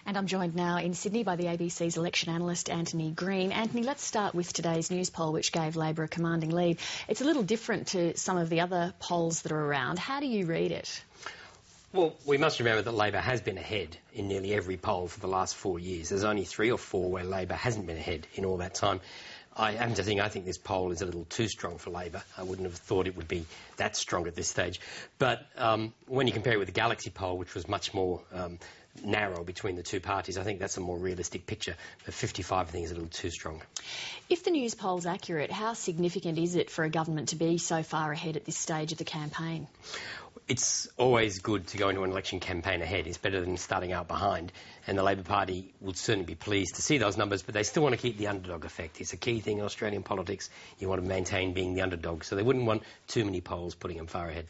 And I'm joined now in Sydney by the ABC's election analyst, Antony Green. Antony, let's start with today's news poll, which gave Labor a commanding lead. It's a little different to some of the other polls that are around. How do you read it? Well, we must remember that Labor has been ahead in nearly every poll for the last 4 years. There's only 3 or 4 where Labor hasn't been ahead in all that time. I think this poll is a little too strong for Labor. I wouldn't have thought it would be that strong at this stage. But when you compare it with the Galaxy poll, which was much more narrow between the two parties, I think that's a more realistic picture. But 55, I think, is a little too strong. If the news poll's accurate, how significant is it for a government to be so far ahead at this stage of the campaign? It's always good to go into an election campaign ahead. It's better than starting out behind. And the Labor Party would certainly be pleased to see those numbers, but they still want to keep the underdog effect. It's a key thing in Australian politics. You want to maintain being the underdog. So they wouldn't want too many polls putting them far ahead.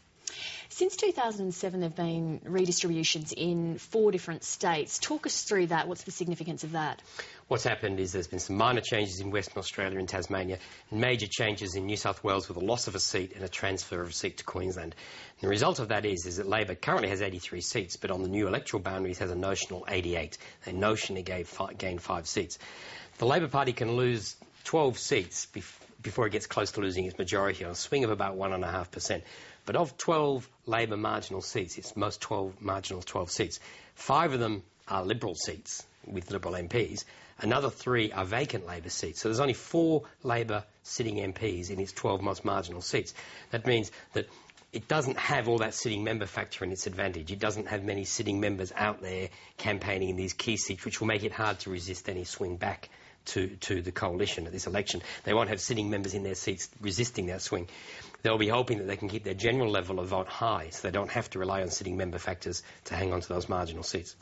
Since 2007, there have been redistributions in 4 different states. Talk us through that. What's the significance of that? What's happened is there's been some minor changes in Western Australia and Tasmania, and major changes in New South Wales with a loss of a seat and a transfer of a seat to Queensland. And the result of that is that Labor currently has 83 seats, but on the new electoral boundaries has a notional 88. They notionally gained 5 seats. The Labor Party can lose 12 seats before it gets close to losing its majority on a swing of about 1.5%. But of 12 Labor marginal seats, it's most 12 seats, 5 of them are Liberal seats with Liberal MPs. Another 3 are vacant Labor seats. So there's only 4 Labor sitting MPs in its 12 most marginal seats. That means that it doesn't have all that sitting member factor in its advantage. It doesn't have many sitting members out there campaigning in these key seats, which will make it hard to resist any swing back to the coalition at this election. They won't have sitting members in their seats resisting that swing. They'll be hoping that they can keep their general level of vote high, so they don't have to rely on sitting member factors to hang on to those marginal seats.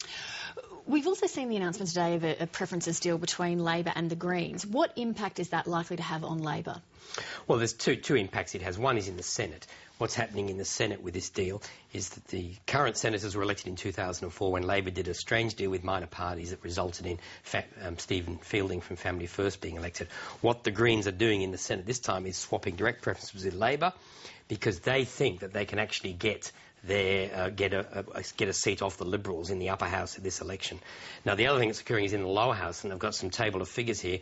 We've also seen the announcement today of a preferences deal between Labor and the Greens. What impact is that likely to have on Labor? Well, there's two impacts it has. One is in the Senate. What's happening in the Senate with this deal is that the current senators were elected in 2004 when Labor did a strange deal with minor parties that resulted in Stephen Fielding from Family First being elected. What the Greens are doing in the Senate this time is swapping direct preferences with Labor because they think that they can actually get a seat off the Liberals in the upper house of this election. Now, the other thing that's occurring is in the lower house, and I've got some table of figures here.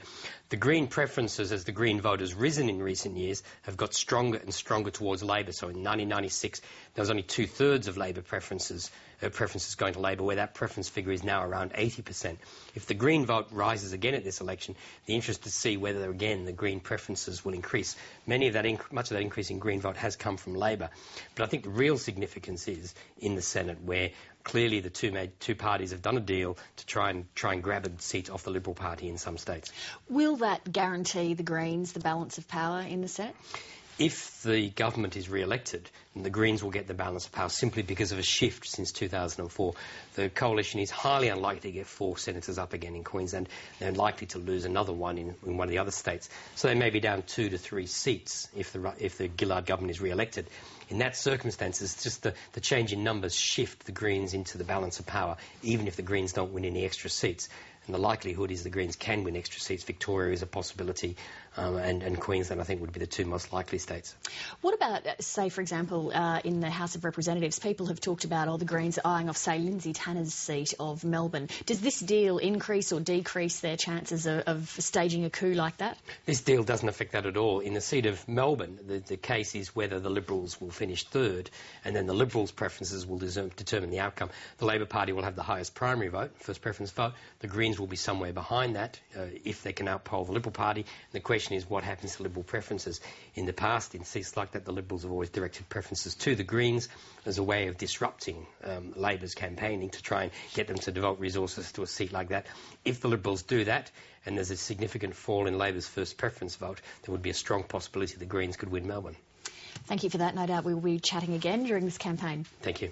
The Green preferences, as the Green vote has risen in recent years, have got stronger and stronger towards Labor. So in 1996, there was only 2/3 of Labor preferences going to Labor, where that preference figure is now around 80%. If the Green vote rises again at this election, the interest to see whether, again, the Green preferences will increase. Much of that increase in Green vote has come from Labor. But I think the real significance is in the Senate, where clearly the two parties have done a deal to try and grab a seat off the Liberal Party in some states. Will that guarantee the Greens the balance of power in the Senate? If the government is re-elected, the Greens will get the balance of power simply because of a shift since 2004. The coalition is highly unlikely to get 4 senators up again in Queensland. They're likely to lose another one in one of the other states. So they may be down 2 to 3 seats if the Gillard government is re-elected. In that circumstance, it's just the change in numbers shift the Greens into the balance of power, even if the Greens don't win any extra seats. And the likelihood is the Greens can win extra seats. Victoria is a possibility, and Queensland, I think, would be the 2 most likely states. What about, say, for example, in the House of Representatives, people have talked about, the Greens are eyeing off, say, Lindsay Tanner's seat of Melbourne. Does this deal increase or decrease their chances of staging a coup like that? This deal doesn't affect that at all. In the seat of Melbourne, the case is whether the Liberals will finish 3rd, and then the Liberals' preferences will determine the outcome. The Labor Party will have the highest primary vote, first preference vote. The Greens will be somewhere behind that if they can outpoll the Liberal Party. And the question is what happens to Liberal preferences. In the past, in seats like that, the Liberals have always directed preferences to the Greens as a way of disrupting Labor's campaigning to try and get them to devote resources to a seat like that. If the Liberals do that, and there's a significant fall in Labor's first preference vote, there would be a strong possibility the Greens could win Melbourne. Thank you for that. No doubt we will be chatting again during this campaign. Thank you.